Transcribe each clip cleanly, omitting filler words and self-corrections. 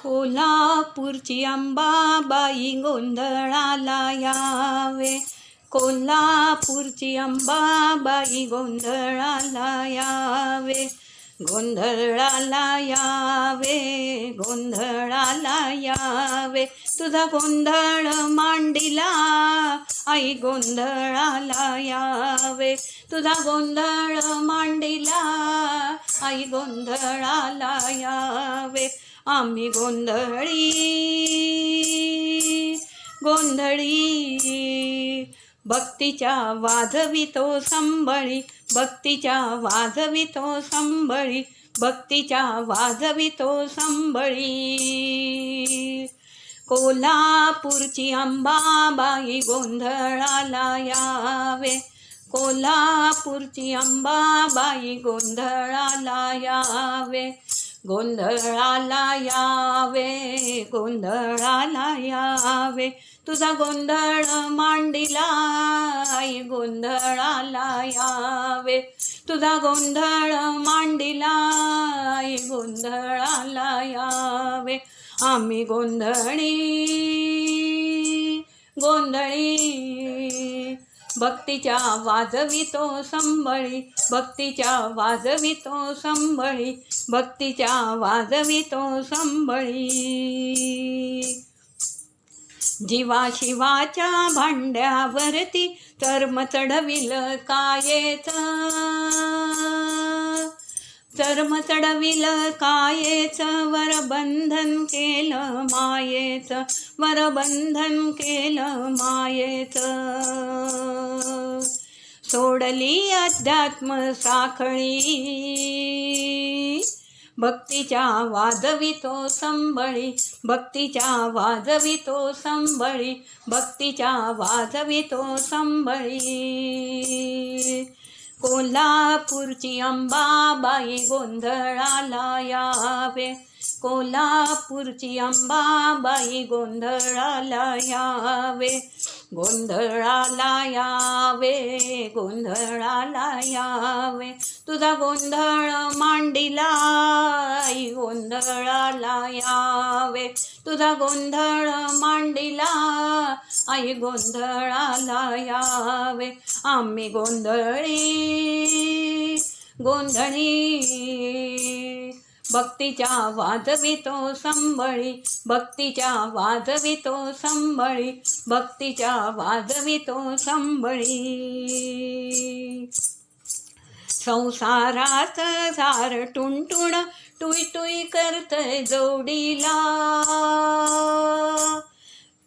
कोल्हापूरची अंबाबाई गोंधळाला यावे. कोल्हापूरची अंबाबाई गोंधळाला यावे. गोंधळाला यावे, गोंधळाला यावे. तुझा गोंधळ मांडिला आई गोंधळाला यावे. तुझा गोंधळ मांडिला आई गोंधळाला यावे. आम्ही गोंधळी गोंधळी भक्तीच्या वाजवितो संबळी. भक्तीच्या वाजवितो संबळी. भक्तीच्या वाजवितो संबळी. कोल्हापूरची अंबाबाई गोंधळाला यावे. कोल्हापूरची अंबाबाई गोंधळाला यावे. गोंधळाला यावे, गोंधळाला यावे. तुझा गोंधळ मांडिला आई गोंधळाला यावे. तुझा गोंधळ मांडिला आई गोंधळाला यावे. आम्ही गोंधळी गोंधळी भक्तीच्या वाजवितो संबळी. भक्तीच्या वाजवितो संबळी. भक्तीच्या वाजवितो संबळी. जीवा शिवाच्या भांड्यावरती चर्म चढविल कायेच. चर्म चढविल कायेच. वरबंधन केलं मायेच. वरबंधन केलं मायेच. सोडली अध्यात्म साखळी. भक्तीच्या वाजवितो संबळी. भक्तीच्या वाजवितो संबळी. भक्तीच्या वाजवितो संबळी. कोल्हापूरची अंबाबाई गोंधळाला यावे. कोल्हापूरची अंबाबाई गोंधळाला यावे. गोंधळाला यावे, गोंधळाला यावे. तुझा गोंधळ मांडिला आई गोंधळाला यावे. तुझा गोंधळ मांडिला आई गोंधळाला यावे. आम्ही गोंधळी गोंधळी भक्तीच्या वाजवितो संबळी. भक्तीच्या वाजवितो संबळी. भक्तीच्या वाजवितो संबळी. संसारात झार टुणटुण टुई टुई करतय जोडीला.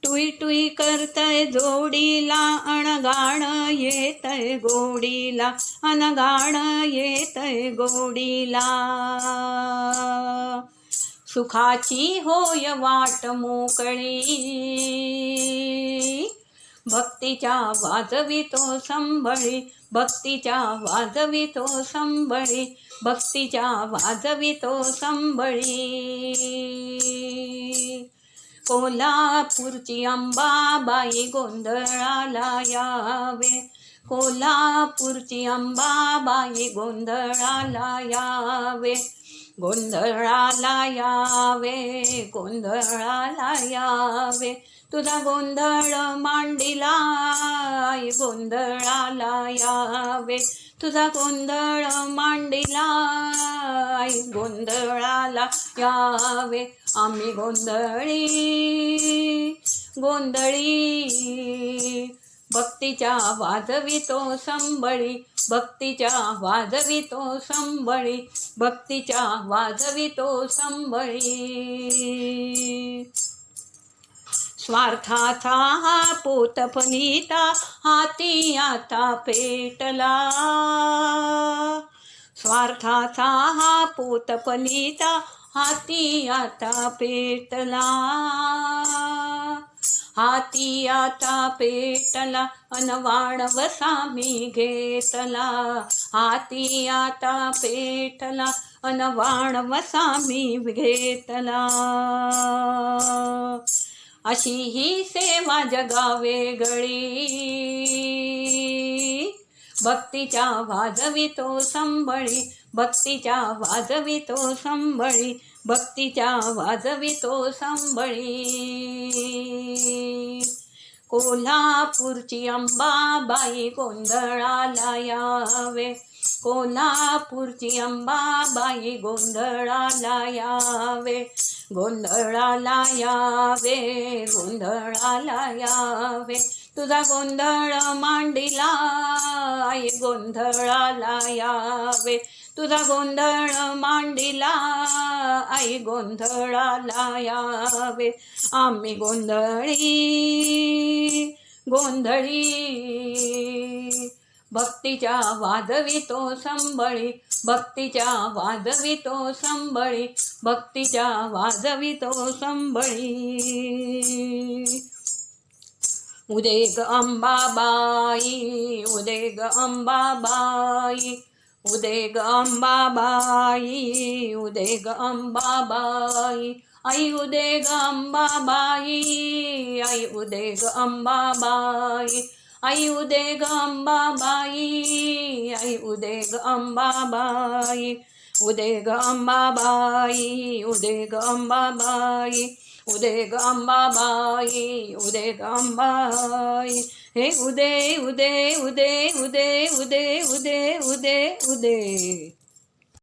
टुई टुई करतय जोडीला. अणगाण येतय गोडीला. अनगाण येतय गोडीला. सुखाची होय वाट मोकळी. भक्तीच्या वाजवितो संबळी. भक्तीच्या वाजवितो संबळी. भक्तीच्या वाजवितो संबळी. कोल्हापूरची अंबाबाई गोंधळाला यावे. कोल्हापूरची अंबाबाई गोंधळाला यावे. गोंधळाला यावे, गोंधळाला यावे. तुझा गोंधळ मांडिला आई गोंधळाला यावे. तुझा गोंधळ मांडिला आई गोंधळाला यावे. आम्ही गोंधळी गोंधळी भक्तीच्या वाजवितो संबळी. भक्तीच्या वाजवितो संबळी. भक्तीच्या वाजवितो संबळी. स्वार्थाचा हा पोत फलिता हाती आता पेटला. स्वार्थाचा हा पोत फलिता हाती आता पेटला. हाती आता पेटला अन वाढवसा मी घेतला. हाती आता पेटला अन वाढवसा मी घेतला. अशी ही सेवा जगावेगळी. भक्तीच्या वाजवितो संबळी. भक्तीच्या वाजवितो संबळी, भक्तीच्या वाजवितो संबळी. कोल्हापूरची अंबाबाई गोंधळाला यावे, कोल्हापूरची अंबाबाई गोंधळाला यावे, गोंधळाला यावे, गोंधळाला यावे. तुझा गोंधळ मांडिला आई गोंधळाला यावे, तुझा गोंधळ मांडिला आई गोंधळाला यावे. आम्ही गोंधळी गोंधळी, भक्तीच्या वाजवितो संबळी, भक्तीच्या वाजवितो संबळी, भक्तीच्या वाजवितो संबळी. उदे ग अंबाबाई, उदे ग अंबाबाई, उदे ग अंबाबाई, उदे ग अंबाबाई. आई उदे ग अंबाबाई, आई उदे ग अंबाबाई, आई उदे ग अंबाबाई, आई उदे ग अंबाबाई. उदे ग अंबाबाई, उदे ग अंबाबाई, उदे ग अंबाबाई, उदे ग अंबाई. हे उदे उदे उदे उदे उदे उदे उदे उदे.